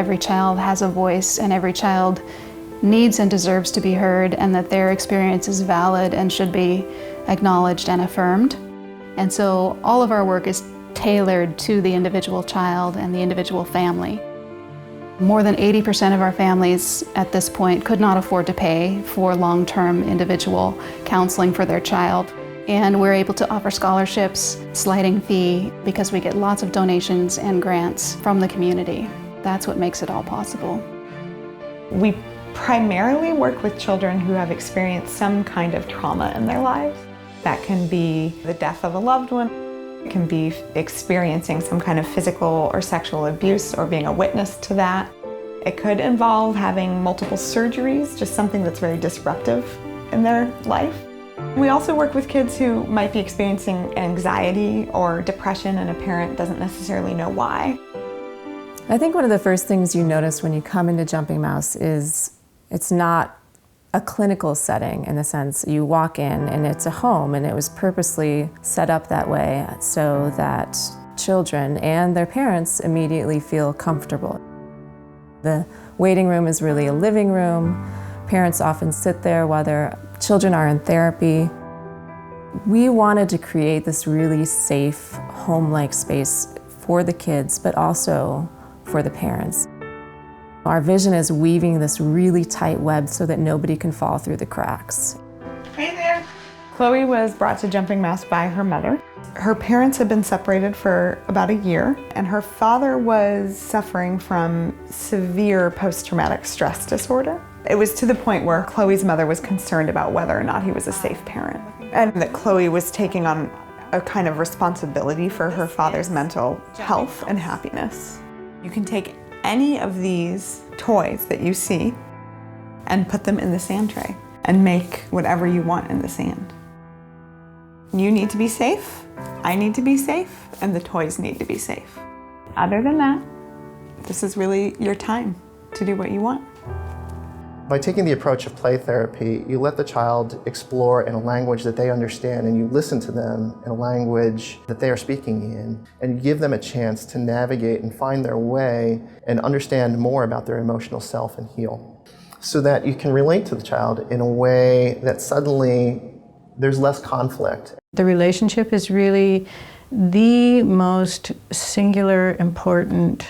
every child has a voice and every child needs and deserves to be heard, and that their experience is valid and should be acknowledged and affirmed. And so all of our work is tailored to the individual child and the individual family. More than 80% of our families at this point could not afford to pay for long-term individual counseling for their child. And we're able to offer scholarships, sliding fee, because we get lots of donations and grants from the community. That's what makes it all possible. We primarily work with children who have experienced some kind of trauma in their lives. That can be the death of a loved one. It can be experiencing some kind of physical or sexual abuse or being a witness to that. It could involve having multiple surgeries, just something that's very disruptive in their life. We also work with kids who might be experiencing anxiety or depression and a parent doesn't necessarily know why. I think one of the first things you notice when you come into Jumping Mouse is it's not a clinical setting, in the sense you walk in and it's a home, and it was purposely set up that way so that children and their parents immediately feel comfortable. The waiting room is really a living room. Parents often sit there while their children are in therapy. We wanted to create this really safe, home-like space for the kids, but also for the parents. Our vision is weaving this really tight web so that nobody can fall through the cracks. Hey there! Chloe was brought to Jumping Mouse by her mother. Her parents had been separated for about a year, and her father was suffering from severe post-traumatic stress disorder. It was to the point where Chloe's mother was concerned about whether or not he was a safe parent, and that Chloe was taking on a kind of responsibility for her father's mental health and happiness. You can take any of these toys that you see and put them in the sand tray and make whatever you want in the sand. You need to be safe, I need to be safe, and the toys need to be safe. Other than that, this is really your time to do what you want. By taking the approach of play therapy, you let the child explore in a language that they understand, and you listen to them in a language that they are speaking in, and you give them a chance to navigate and find their way and understand more about their emotional self and heal, so that you can relate to the child in a way that suddenly there's less conflict. The relationship is really the most singular, important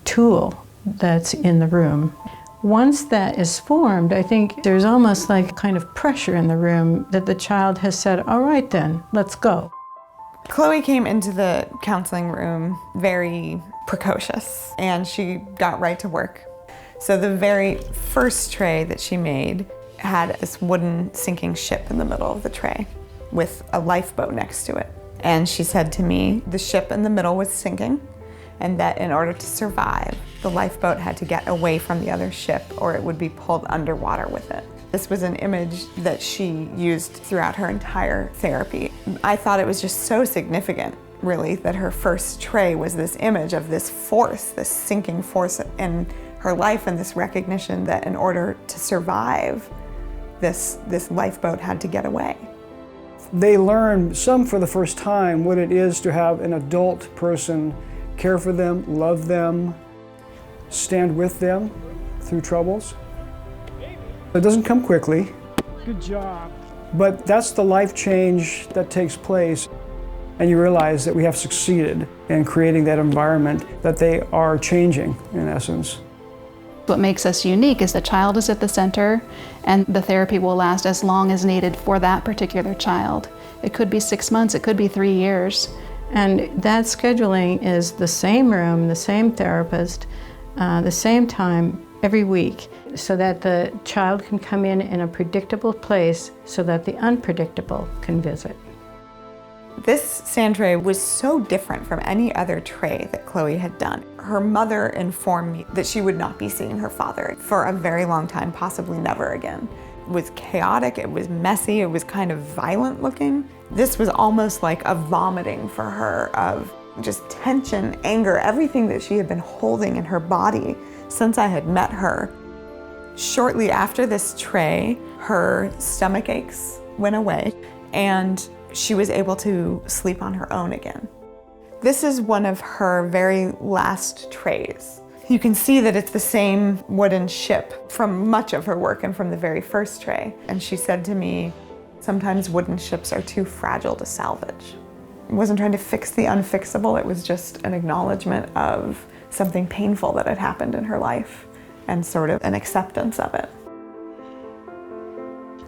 tool that's in the room. Once that is formed, I think there's almost like kind of pressure in the room that the child has said, all right then, let's go. Chloe came into the counseling room very precocious, and she got right to work. So the very first tray that she made had this wooden sinking ship in the middle of the tray with a lifeboat next to it. And she said to me, the ship in the middle was sinking, and that in order to survive, the lifeboat had to get away from the other ship or it would be pulled underwater with it. This was an image that she used throughout her entire therapy. I thought it was just so significant, really, that her first tray was this image of this force, this sinking force in her life, and this recognition that in order to survive, this lifeboat had to get away. They learn, some for the first time, what it is to have an adult person care for them, love them, stand with them through troubles. It doesn't come quickly. Good job. But that's the life change that takes place. And you realize that we have succeeded in creating that environment that they are changing, in essence. What makes us unique is the child is at the center, and the therapy will last as long as needed for that particular child. It could be 6 months, it could be 3 years. And that scheduling is the same room, the same therapist, the same time every week, so that the child can come in a predictable place so that the unpredictable can visit. This sand tray was so different from any other tray that Chloe had done. Her mother informed me that she would not be seeing her father for a very long time, possibly never again. It was chaotic, it was messy, it was kind of violent looking. This was almost like a vomiting for her of just tension, anger, everything that she had been holding in her body since I had met her. Shortly after this tray, her stomach aches went away, and she was able to sleep on her own again. This is one of her very last trays. You can see that it's the same wooden ship from much of her work and from the very first tray. And she said to me, sometimes wooden ships are too fragile to salvage. I wasn't trying to fix the unfixable, it was just an acknowledgement of something painful that had happened in her life and sort of an acceptance of it.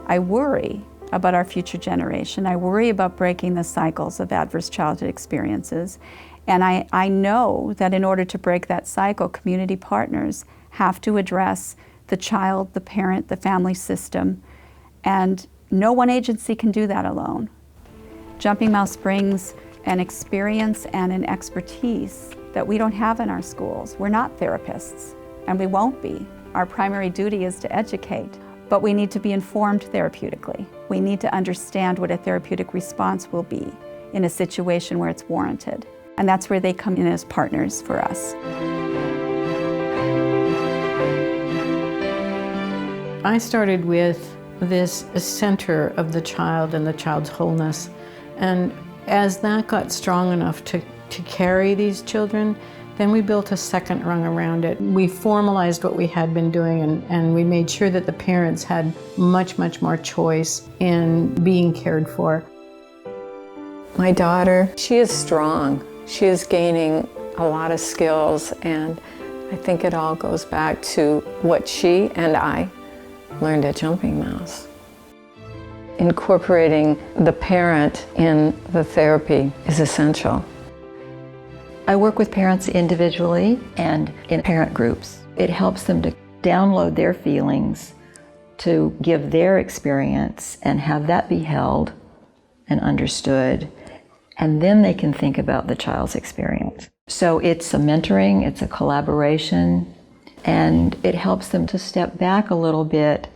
I worry about our future generation. I worry about breaking the cycles of adverse childhood experiences. And I know that in order to break that cycle, community partners have to address the child, the parent, the family system, and no one agency can do that alone. Jumping Mouse brings an experience and an expertise that we don't have in our schools. We're not therapists, and we won't be. Our primary duty is to educate, but we need to be informed therapeutically. We need to understand what a therapeutic response will be in a situation where it's warranted. And that's where they come in as partners for us. I started with this center of the child and the child's wholeness. And as that got strong enough to carry these children, then we built a second rung around it. We formalized what we had been doing, and we made sure that the parents had much, much more choice in being cared for. My daughter, she is strong. She is gaining a lot of skills, and I think it all goes back to what she and I learned at Jumping Mouse. Incorporating the parent in the therapy is essential. I work with parents individually and in parent groups. It helps them to download their feelings, to give their experience and have that be held and understood. And then they can think about the child's experience. So it's a mentoring, it's a collaboration, and it helps them to step back a little bit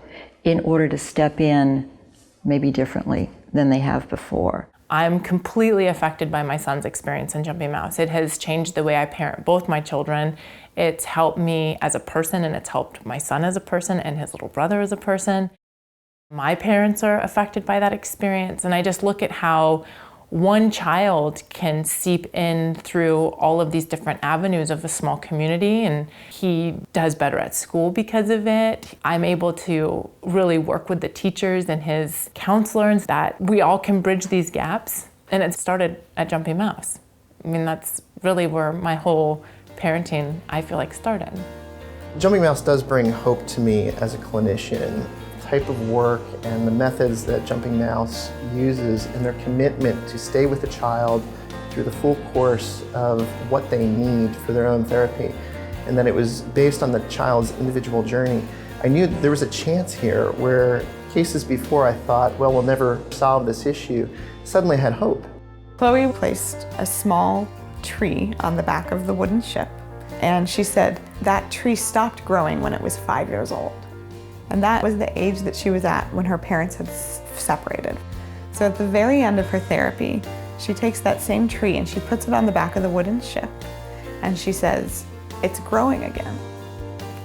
in order to step in maybe differently than they have before. I'm completely affected by my son's experience in Jumping Mouse. It has changed the way I parent both my children. It's helped me as a person, and it's helped my son as a person and his little brother as a person. My parents are affected by that experience, and I just look at how one child can seep in through all of these different avenues of a small community, and he does better at school because of it. I'm able to really work with the teachers and his counselors that we all can bridge these gaps, and it started at Jumping Mouse. I mean, that's really where my whole parenting, I feel like, started. Jumping Mouse does bring hope to me as a clinician. Type of work and the methods that Jumping Mouse uses and their commitment to stay with the child through the full course of what they need for their own therapy, and that it was based on the child's individual journey. I knew there was a chance here where cases before I thought, well, we'll never solve this issue, suddenly had hope. Chloe placed a small tree on the back of the wooden ship, and she said that tree stopped growing when it was 5 years old. And that was the age that she was at when her parents had separated. So at the very end of her therapy, she takes that same tree and she puts it on the back of the wooden ship, and she says, it's growing again.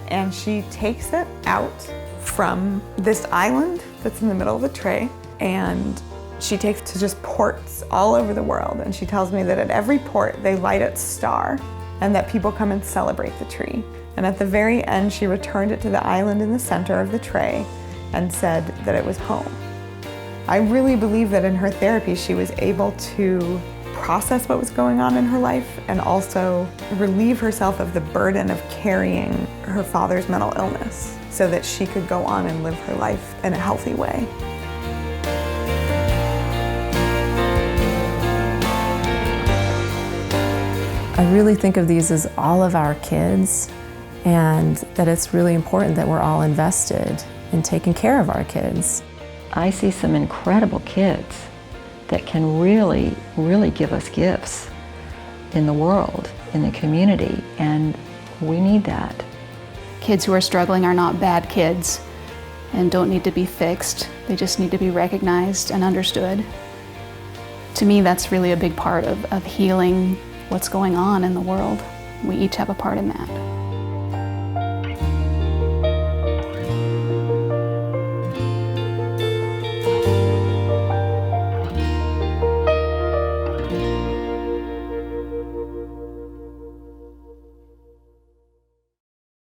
And she takes it out from this island that's in the middle of the tray, and she takes it to just ports all over the world. And she tells me that at every port they light its star and that people come and celebrate the tree. And at the very end, she returned it to the island in the center of the tray and said that it was home. I really believe that in her therapy, she was able to process what was going on in her life and also relieve herself of the burden of carrying her father's mental illness so that she could go on and live her life in a healthy way. I really think of these as all of our kids, and that it's really important that we're all invested in taking care of our kids. I see some incredible kids that can really, really give us gifts in the world, in the community, and we need that. Kids who are struggling are not bad kids and don't need to be fixed. They just need to be recognized and understood. To me, that's really a big part of healing what's going on in the world. We each have a part in that.